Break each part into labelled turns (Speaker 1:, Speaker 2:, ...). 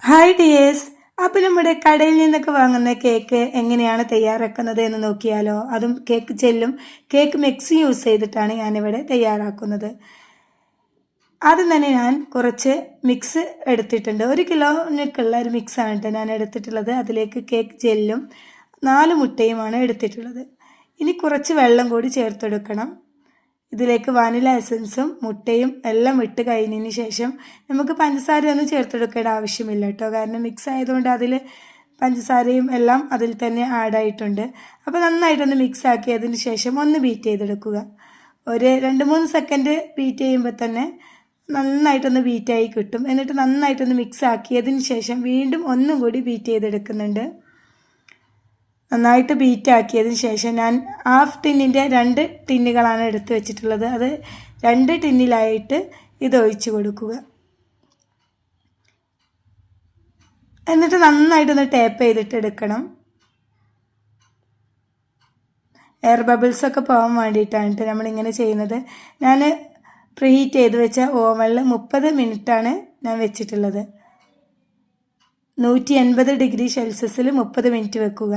Speaker 1: Hi dears. അപ്പോൾ നമ്മുടെ കടയിൽ നിന്നൊക്കെ വാങ്ങുന്ന കേക്ക് എങ്ങനെയാണ് തയ്യാറാക്കുന്നത് എന്ന് നോക്കിയാലോ. അതും കേക്ക് ജെല്ലും കേക്ക് മിക്സും യൂസ് ചെയ്തിട്ടാണ് ഞാനിവിടെ തയ്യാറാക്കുന്നത്. ആദ്യം തന്നെ ഞാൻ കുറച്ച് മിക്സ് എടുത്തിട്ടുണ്ട്. 1 കിലോയ്ക്കുള്ള ഒരു മിക്സാണ് കേട്ടോ ഞാൻ എടുത്തിട്ടുള്ളത്. അതിലേക്ക് കേക്ക് ജെല്ലും 4 മുട്ടയുമാണ് എടുത്തിട്ടുള്ളത്. ഇനി കുറച്ച് വെള്ളം കൂടി ചേർത്തെടുക്കണം. ഇതിലേക്ക് വാനില എസൻസും മുട്ടയും എല്ലാം ഇട്ട് കഴിഞ്ഞതിന് ശേഷം നമുക്ക് പഞ്ചസാരയൊന്നും ചേർത്തെടുക്കേണ്ട ആവശ്യമില്ല കേട്ടോ. കാരണം മിക്സ് ആയതുകൊണ്ട് അതിൽ പഞ്ചസാരയും എല്ലാം അതിൽ തന്നെ ആഡായിട്ടുണ്ട്. അപ്പോൾ നന്നായിട്ടൊന്ന് മിക്സ് ആക്കിയതിന് ശേഷം ഒന്ന് ബീറ്റ് ചെയ്തെടുക്കുക. ഒരു 2-3 സെക്കൻഡ് ബീറ്റ് ചെയ്യുമ്പോൾ തന്നെ നന്നായിട്ടൊന്ന് ബീറ്റായി കിട്ടും. എന്നിട്ട് നന്നായിട്ടൊന്ന് മിക്സ് ആക്കിയതിന് ശേഷം വീണ്ടും ഒന്നും കൂടി ബീറ്റ് ചെയ്തെടുക്കുന്നുണ്ട്. നന്നായിട്ട് ബീറ്റ് ആക്കിയതിന് ശേഷം ഞാൻ ഹാഫ് ടിന്നിൻ്റെ 2 ടിന്നുകളാണ് എടുത്ത് വെച്ചിട്ടുള്ളത്. അത് 2 ടിന്നിലായിട്ട് ഇത് ഒഴിച്ച് കൊടുക്കുക. എന്നിട്ട് നന്നായിട്ടൊന്ന് ടാപ്പ് ചെയ്തിട്ട് എടുക്കണം. എയർ ബബിൾസൊക്കെ പോകാൻ വേണ്ടിയിട്ടാണ് നമ്മളിങ്ങനെ ചെയ്യുന്നത്. ഞാൻ പ്രീഹീറ്റ് ചെയ്ത് വെച്ച ഓവനിൽ 30 മിനിറ്റാണ് ഞാൻ വെച്ചിട്ടുള്ളത്. 180 ഡിഗ്രി സെൽഷ്യസിൽ 30 മിനിറ്റ് വെക്കുക.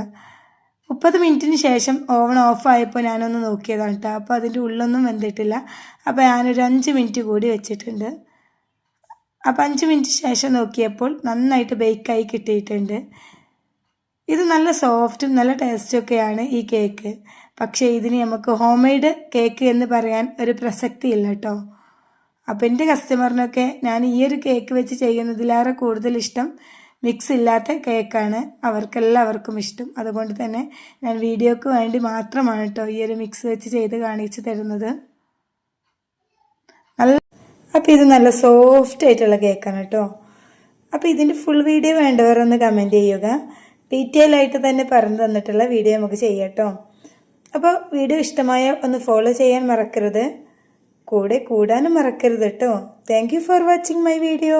Speaker 1: 30 മിനിറ്റിന് ശേഷം ഓവൻ ഓഫായപ്പോൾ ഞാനൊന്ന് നോക്കിയതാണ് കേട്ടോ. അപ്പോൾ അതിൻ്റെ ഉള്ളൊന്നും വെന്തിട്ടില്ല. അപ്പോൾ ഞാനൊരു 5 മിനിറ്റ് കൂടി വെച്ചിട്ടുണ്ട്. അപ്പോൾ 5 മിനിറ്റ് ശേഷം നോക്കിയപ്പോൾ നന്നായിട്ട് ബേക്കായി കിട്ടിയിട്ടുണ്ട്. ഇത് നല്ല സോഫ്റ്റും നല്ല ടേസ്റ്റൊക്കെയാണ് ഈ കേക്ക്. പക്ഷേ ഇതിന് നമുക്ക് ഹോം മെയ്ഡ് കേക്ക് എന്ന് പറയാൻ ഒരു പ്രസക്തി ഇല്ല കേട്ടോ. അപ്പോൾ എൻ്റെ കസ്റ്റമറിനൊക്കെ ഞാൻ ഈ ഒരു കേക്ക് വെച്ച് ചെയ്യുന്നതിലേറെ കൂടുതൽ ഇഷ്ടം മിക്സ് ഇല്ലാത്ത കേക്കാണ്. അവർക്കെല്ലാവർക്കും ഇഷ്ടം. അതുകൊണ്ട് തന്നെ ഞാൻ വീഡിയോക്ക് വേണ്ടി മാത്രമാണ് കേട്ടോ ഈ ഒരു മിക്സ് വെച്ച് ചെയ്ത് കാണിച്ച് തരുന്നത്. അപ്പോൾ ഇത് നല്ല സോഫ്റ്റ് ആയിട്ടുള്ള കേക്കാണ് കേട്ടോ. അപ്പോൾ ഇതിൻ്റെ ഫുൾ വീഡിയോ വേണ്ടവർ ഒന്ന് കമൻറ്റ് ചെയ്യുക. ഡീറ്റെയിൽ ആയിട്ട് തന്നെ പറഞ്ഞു തന്നിട്ടുള്ള വീഡിയോ നമുക്ക് ചെയ്യാം കേട്ടോ. അപ്പോൾ വീഡിയോ ഇഷ്ടമായ ഒന്ന് ഫോളോ ചെയ്യാൻ മറക്കരുത്. കൂടെ കൂടാനും മറക്കരുത് കേട്ടോ. Thank you for watching my video.